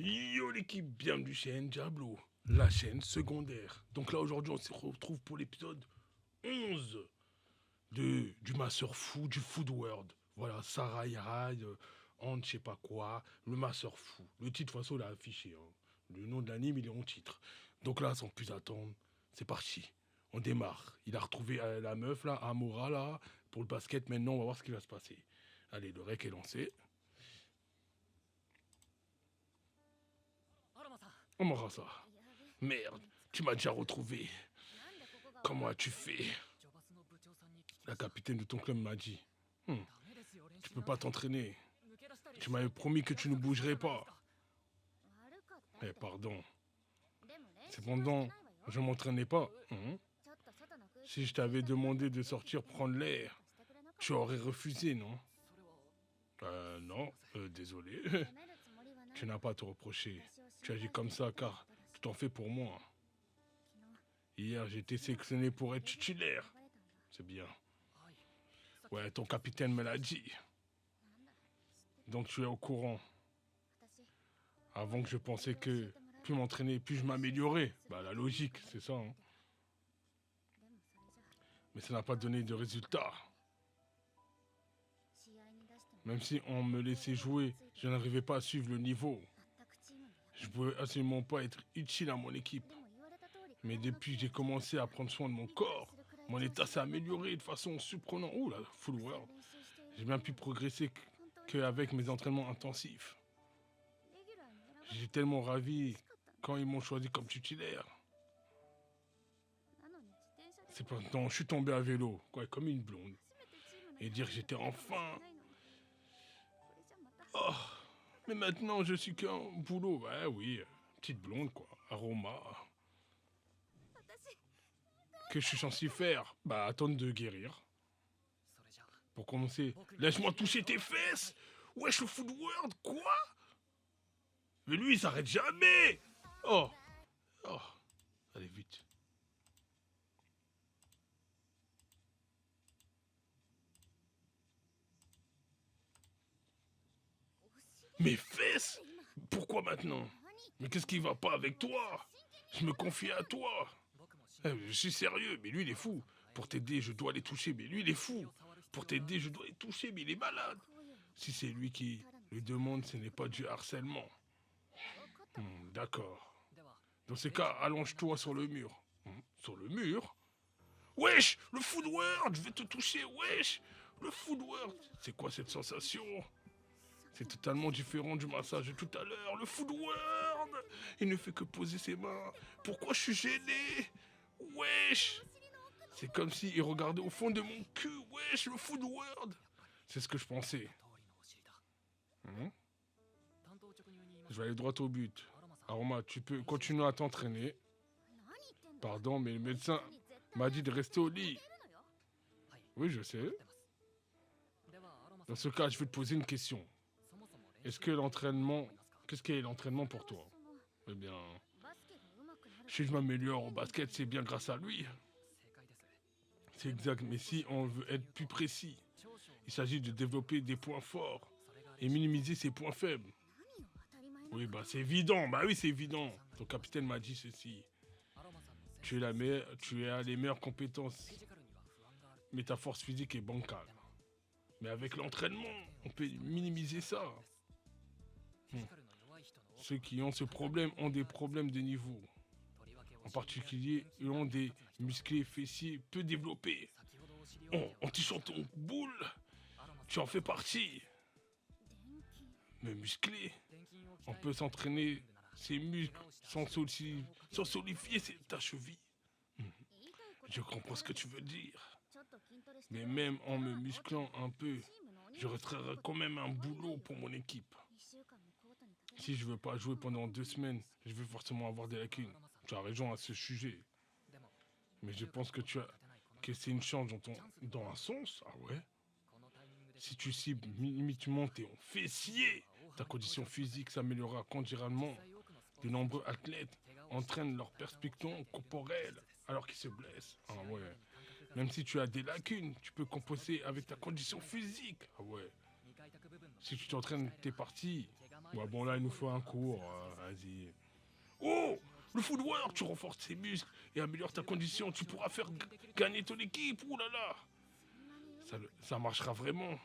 Yo l'équipe, bienvenue chez Diablo, la chaîne secondaire. Donc là aujourd'hui on se retrouve pour l'épisode 11 du Master Fou, du Food World. Voilà, Sarai Rai, je sais pas quoi, le Master Fou. Le titre de toute façon il a affiché, hein. Le nom de l'anime il est en titre. Donc là sans plus attendre, c'est parti. On démarre. Il a retrouvé la meuf là, Amora là, pour le basket. Maintenant on va voir ce qui va se passer. Allez, le rec est lancé. Amora ça. Merde, tu m'as déjà retrouvé. Comment as-tu fait? La capitaine de ton club m'a dit. Tu peux pas t'entraîner. Tu m'avais promis que tu ne bougerais pas. Eh, pardon. Cependant, je m'entraînais pas. Si je t'avais demandé de sortir prendre l'air, tu aurais refusé, non? Non, désolé. Tu n'as pas à te reprocher. Tu agis comme ça car tu t'en fais pour moi. Hier, j'ai été sélectionné pour être titulaire. C'est bien. Ouais, ton capitaine me l'a dit. Donc tu es au courant. Avant que je pensais que plus m'entraîner, plus je m'améliorais. Bah la logique, c'est ça. Hein. Mais ça n'a pas donné de résultat. Même si on me laissait jouer, je n'arrivais pas à suivre le niveau. Je pouvais absolument pas être utile à mon équipe. Mais depuis que j'ai commencé à prendre soin de mon corps, mon état s'est amélioré de façon surprenante. Ouh là, full world. J'ai bien pu progresser qu'avec mes entraînements intensifs. J'ai tellement ravi quand ils m'ont choisi comme titulaire. C'est pourtant, je suis tombé à vélo, quoi, comme une blonde. Et dire que j'étais enfin... Oh, mais maintenant je suis qu'un boulot. Ouais, oui, petite blonde, quoi. Aroma. Que je suis censé faire? Bah, attendre de guérir. Pour commencer, laisse-moi toucher tes fesses! Wesh, le Food World, quoi? Mais lui, il s'arrête jamais! Oh! Oh! Allez, vite. Mes fesses? Pourquoi maintenant? Mais qu'est-ce qui va pas avec toi? Je me confie à toi. Je suis sérieux, mais lui, il est fou. Pour t'aider, je dois les toucher, mais lui, il est fou. Pour t'aider, je dois les toucher, mais il est malade. Si c'est lui qui le demande, ce n'est pas du harcèlement. D'accord. Dans ce cas, allonge-toi sur le mur. Sur le mur? Wesh! Le Food World! Je vais te toucher, wesh! Le Food World! C'est quoi cette sensation? C'est totalement différent du massage de tout à l'heure. Le Food World! Il ne fait que poser ses mains. Pourquoi je suis gêné? Wesh! C'est comme s'il regardait au fond de mon cul. Wesh, le Food World! C'est ce que je pensais. Je vais aller droit au but. Aroma, tu peux continuer à t'entraîner. Pardon, mais le médecin m'a dit de rester au lit. Oui, je sais. Dans ce cas, je vais te poser une question. Est-ce que l'entraînement... Qu'est-ce qu'est l'entraînement pour toi? Eh bien... Si je m'améliore au basket, c'est bien grâce à lui. C'est exact, mais si on veut être plus précis, il s'agit de développer des points forts et minimiser ses points faibles. Oui, bah c'est évident, bah oui, c'est évident. Ton capitaine m'a dit ceci. Tu as les meilleures compétences, mais ta force physique est bancale. Mais avec l'entraînement, on peut minimiser ça. Ceux qui ont ce problème ont des problèmes de niveau. En particulier, ils ont des muscles fessiers peu développés. Oh, en touchant ton boule, tu en fais partie. Mais musclé, on peut s'entraîner ses muscles sans solidifier ta cheville. Je comprends ce que tu veux dire. Mais même en me musclant un peu, je resterai quand même un boulot pour mon équipe. Si je veux pas jouer pendant 2 semaines, je vais forcément avoir des lacunes. Tu as raison à ce sujet. Mais je pense que c'est une chance dans un sens. Ah ouais? Si tu cibles limituellement tes fessiers, ta condition physique s'améliorera considérablement. De nombreux athlètes entraînent leur perspective corporelle alors qu'ils se blessent. Ah ouais. Même si tu as des lacunes, tu peux compenser avec ta condition physique. Ah ouais. Si tu t'entraînes tes parties, ouais, bon là il nous faut un cours. Vas-y. Oh, le footwork, tu renforces tes muscles et améliores ta condition. Tu pourras faire gagner ton équipe. Ouh là là. Ça marchera vraiment.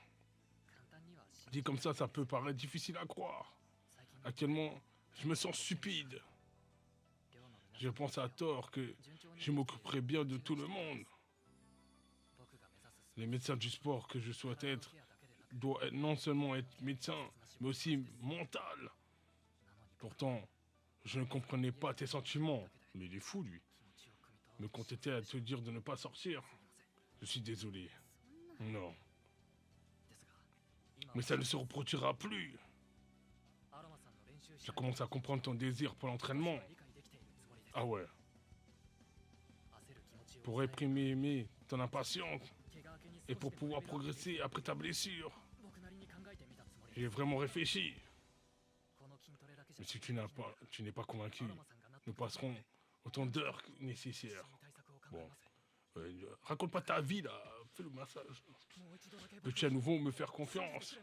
Dit comme ça peut paraître difficile à croire. Actuellement, je me sens stupide. Je pense à tort que je m'occuperai bien de tout le monde. Les médecins du sport que je souhaite être doivent non seulement être médecin, mais aussi mental. Pourtant, je ne comprenais pas tes sentiments. Mais il est fou, lui. Me contenter à te dire de ne pas sortir. Je suis désolé. Non. Mais ça ne se reproduira plus. Je commence à comprendre ton désir pour l'entraînement. Ah ouais. Pour réprimer ton impatience et pour pouvoir progresser après ta blessure. J'ai vraiment réfléchi. Mais si tu n'es pas convaincu, nous passerons autant d'heures nécessaires. Bon, raconte pas ta vie là, fais le massage. Peux-tu à nouveau me faire confiance?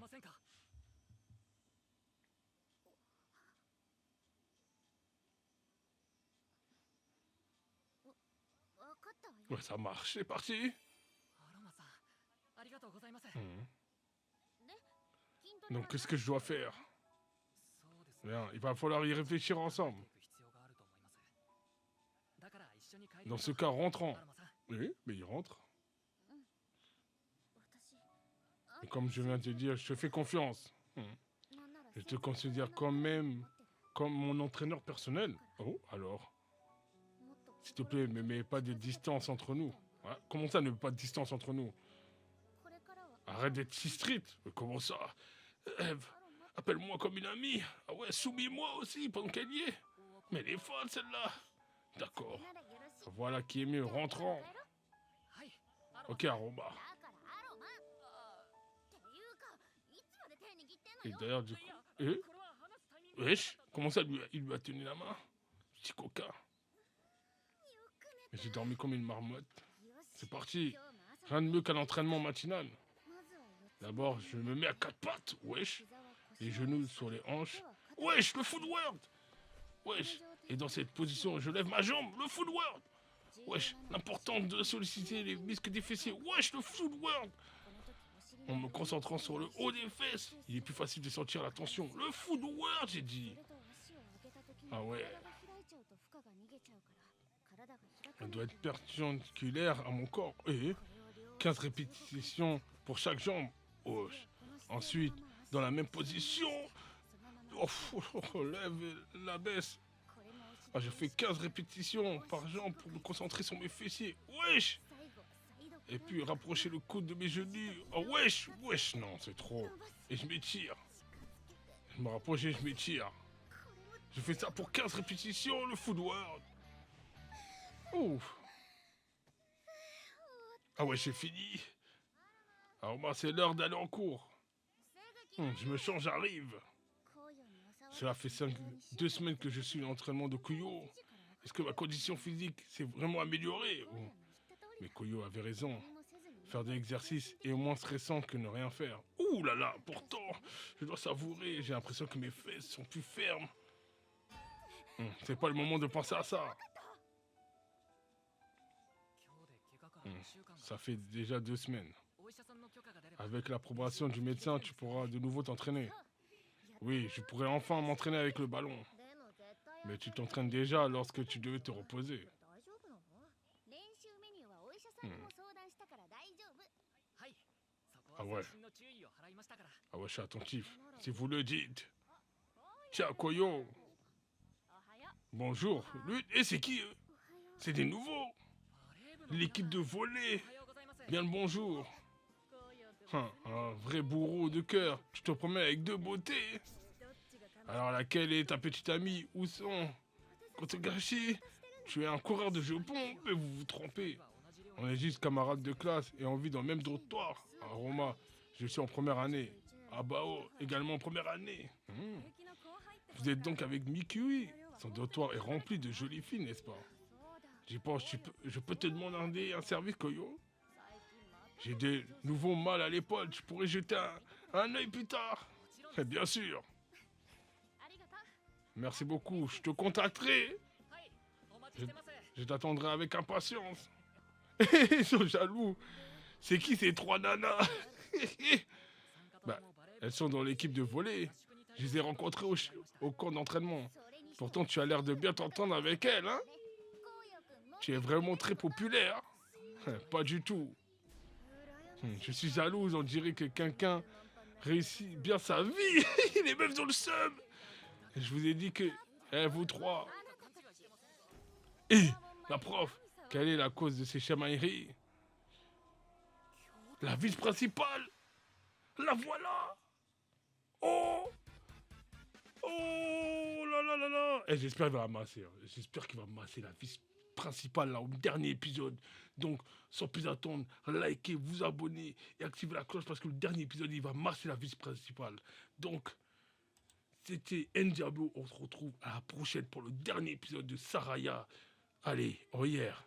Ouais, ça marche, c'est parti. Mhm. Donc qu'est-ce que je dois faire? Bien, il va falloir y réfléchir ensemble. Dans ce cas, rentrons. Oui, mais il rentre. Et comme je viens de te dire, je te fais confiance. Je te considère quand même comme mon entraîneur personnel. Oh, alors. S'il te plaît, ne mets pas de distance entre nous. Ouais, comment ça, ne mets pas de distance entre nous? Arrête d'être si strict. Mais comment ça? Eve, appelle-moi comme une amie. Ah ouais, soumis-moi aussi pendant qu'elle y est. Mais elle est folle celle-là. D'accord. Voilà qui est mieux. Rentrons. Ok, Aroma. Et d'ailleurs, du coup... Wesh, comment ça, il lui a tenu la main? Petit coquin. J'ai dormi comme une marmotte. C'est parti. Rien de mieux qu'un entraînement matinal. D'abord, je me mets à quatre pattes. Wesh. Les genoux sur les hanches. Wesh, le footwork. Wesh. Et dans cette position, je lève ma jambe. Le footwork. Wesh, l'importance de solliciter les muscles des fessiers. Wesh, le footwork. En me concentrant sur le haut des fesses, il est plus facile de sentir la tension. Le footwork, j'ai dit. Ah ouais. Elle doit être perpendiculaire à mon corps. Et 15 répétitions pour chaque jambe. Oh. Ensuite, dans la même position. Oh, lève la baisse. Ah, je fais 15 répétitions par jambe pour me concentrer sur mes fessiers. Wesh. Et puis rapprocher le coude de mes genoux. Oh wesh, wesh, non, c'est trop. Et je m'étire. Je me rapproche et je m'étire. Je fais ça pour 15 répétitions, le footwork. Ouf. Ah ouais, j'ai fini. Alors moi, c'est l'heure d'aller en cours. Je me change, j'arrive. Cela fait 2 semaines que je suis en entraînement de Kuyo. Est-ce que ma condition physique s'est vraiment améliorée? Mais Koyo avait raison. Faire de l'exercice est moins stressant que ne rien faire. Ouh là là, pourtant, je dois savourer. J'ai l'impression que mes fesses sont plus fermes. C'est pas le moment de penser à ça. Ça fait déjà 2 semaines. Avec l'approbation du médecin, tu pourras de nouveau t'entraîner. Oui, je pourrais enfin m'entraîner avec le ballon. Mais tu t'entraînes déjà lorsque tu devais te reposer. Ah ouais. Ah ouais, je suis attentif. Si vous le dites. Tiens, Koyo. Bonjour. Et c'est qui eux? C'est des nouveaux. L'équipe de volley. Bien le bonjour. Un vrai bourreau de cœur. Tu te promets avec 2 beautés. Alors laquelle est ta petite amie? Où sont Kotogashi? Tu es un coureur de Japon, mais vous vous trompez. On est juste camarades de classe et on vit dans le même dortoir. À Roma, je suis en première année. À Bao, également en première année. Vous êtes donc avec Mikui. Son dortoir est rempli de jolies filles, n'est-ce pas? J'y pense, je peux te demander un service, Koyo? J'ai de nouveaux mal à l'épaule, je pourrais jeter un œil plus tard. Bien sûr. Merci beaucoup, je te contacterai. Je, je t'attendrai avec impatience. Ils sont jaloux. C'est qui ces trois nanas? Bah, elles sont dans l'équipe de volley. Je les ai rencontrées au camp d'entraînement. Pourtant, tu as l'air de bien t'entendre avec elles, hein? Tu es vraiment très populaire. Pas du tout. Je suis jalouse, on dirait que quelqu'un réussit bien sa vie. Les meufs ont le seum. Je vous ai dit que, vous trois. Et la prof, quelle est la cause de ces chamailleries? La vice principale. La voilà. Oh, oh là là là là. Et j'espère qu'il va masser. J'espère qu'il va masser la vice principale là au dernier épisode. Donc, sans plus attendre, likez, vous abonnez et activez la cloche parce que le dernier épisode il va masser la vice principale. Donc, c'était Ndiabo. On se retrouve à la prochaine pour le dernier épisode de Saraya. Allez, en hier.